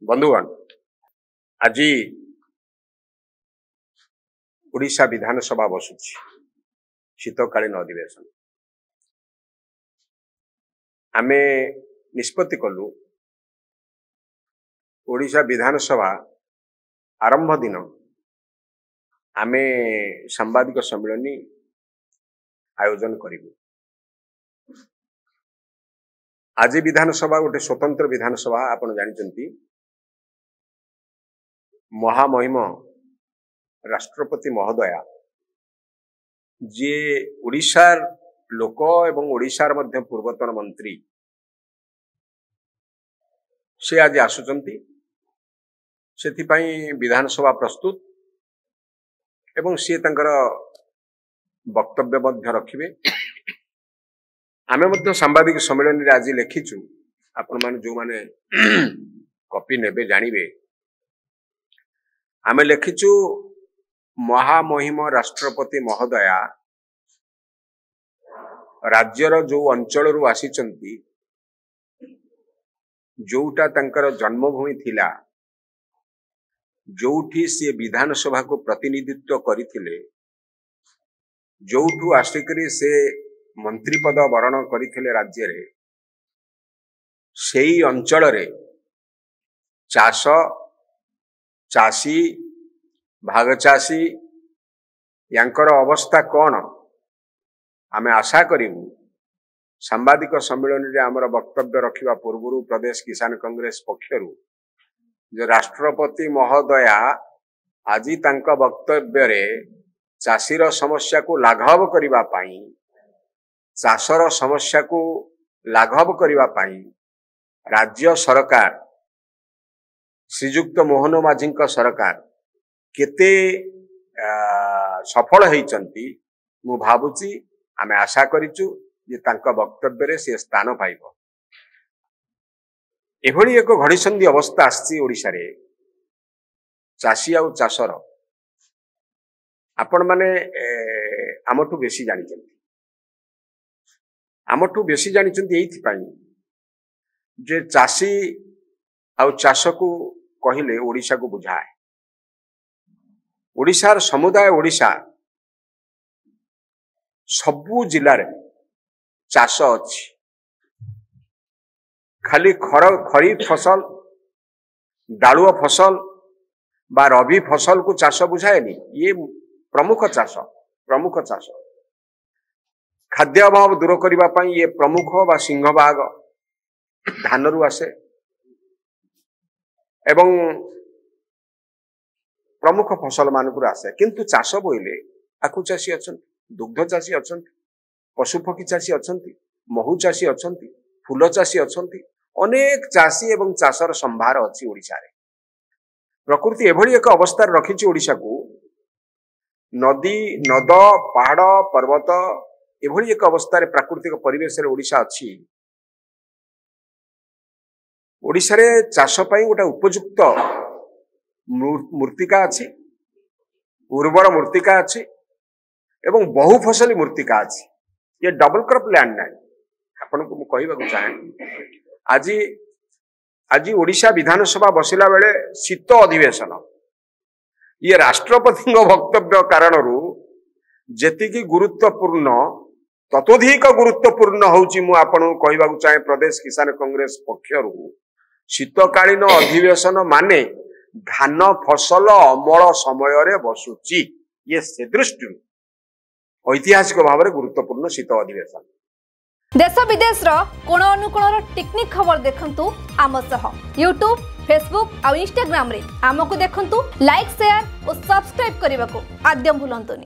बंधुगण आज ओडिशा विधानसभा बसुची शीतकालीन अधिवेशन आमे निष्पत्ति कलु ओडिशा विधानसभा आरंभ दिन आमे सांबादिक सम्मेलन आयोजन करिबु। आज विधानसभा गोटे स्वतंत्र विधानसभा आपण जानिचंती महामहिम राष्ट्रपति महोदया जे ओडिशार लोक एवं ओडिशार मध्य पूर्वतन मंत्री से आज आसुचंती सेति पई विधानसभा प्रस्तुत एवं से तंकर वक्तव्य मध्य रखिबे। आमे मध्य सांबादिक सम्मेलन रे आज लिखिचु आपण माने जो माने कॉपी नेबे जानिबे आमे लिखिचु महामहिम राष्ट्रपति महोदया राज्यर जो अंचल रु आसीचंती जोटा तंकर जन्मभूमि थिला जोठी से विधानसभा को प्रतिनिधित्व करिथिले जोठू आसिकरी से मंत्री पद वरण करिथिले राज्य रे सेही अंचल रे चाष चासी भाग चासी यांकर अवस्था कौन आमे आशा करिबु सांबादिक सम्मेलन रे हमर वक्तव्य रखिबा पूर्व प्रदेश किसान कांग्रेस पक्षरु जो राष्ट्रपति महोदया आज तांक वक्तव्य रे चासीर समस्या को लाघव करिबा पाई चाषर समस्या को लाघव करिबा पाई राज्य सरकार श्रीजुक्त मोहन माझी सरकार केते सफल होइचंती मु भाबुची आमे आशा करिचु जे तांका वक्तव्य रे से स्थान पाइबो। एभली एक घड़ीसंधि अवस्था आछि ओडिसा रे चासी आउ चाषर आपण माने आमठू बेसी जानिचंती एथि पई जे चासी आउ चाष को कहिले ओडिशा को बुझाए ओडिशार समुदाय ओडिशा सबु जिल्ला रे चाष अछि खाली खरीफ फसल डालुआ फसल बा रबी फसल को चाष बुझाएनी ये प्रमुख चाष खाद्य अभाव दूर करबा पई ये प्रमुख बा सिंहभाग धान रु आसे एवं प्रमुख फसल मानक आसे किंतु चाष बोइले आखु चाषी अछंती दुग्ध चाषी अछंती पशुपक्षी चाषी अछंती महू चाषी अछंती फूल चाषी अछंती अनेक चाषी एवं चाषर संभार अछि ओडिसा रे। प्रकृति एभली एक अवस्था रखिछि ओडिसा को नदी नद पहाड़ पर्वत एभली एक अवस्था रे प्राकृतिक परिवेश रे ओडिसा अछि। ओडिसा रे चाष पई गोटा उपयुक्त मूर्तिका अछि उर्वर मूर्तिका अछि एवं बहु फसली मूर्तिका अछि। ये डबल क्रॉप लैंड नै आपन को कहबा को चाहे आज ओडिशा विधानसभा बसिला बेले शीत अधिवेशन ये राष्ट्रपति वक्तव्य कारणरू जेतिकी गुरुत्वपूर्ण ततोधिक गुरुत्वपूर्ण होउची मु आपन को कहबा को चाहे प्रदेश किसान कांग्रेस पक्षरू शीतकालीन अधिवेशन माने धान फसल अमल समय रे बसुची ये से दृष्टि ऐतिहासिक भाव में गुरुत्वपूर्ण शीत अधिवेशन। देश विदेश रो कोण अनुकोण टेक्निक खबर देखंतु आम सह यूट्यूब फेसबुक और इंस्टाग्राम रे आमको देखंतु लाइक शेयर और सब्सक्राइब करने को आद्यम भूलंतुनी।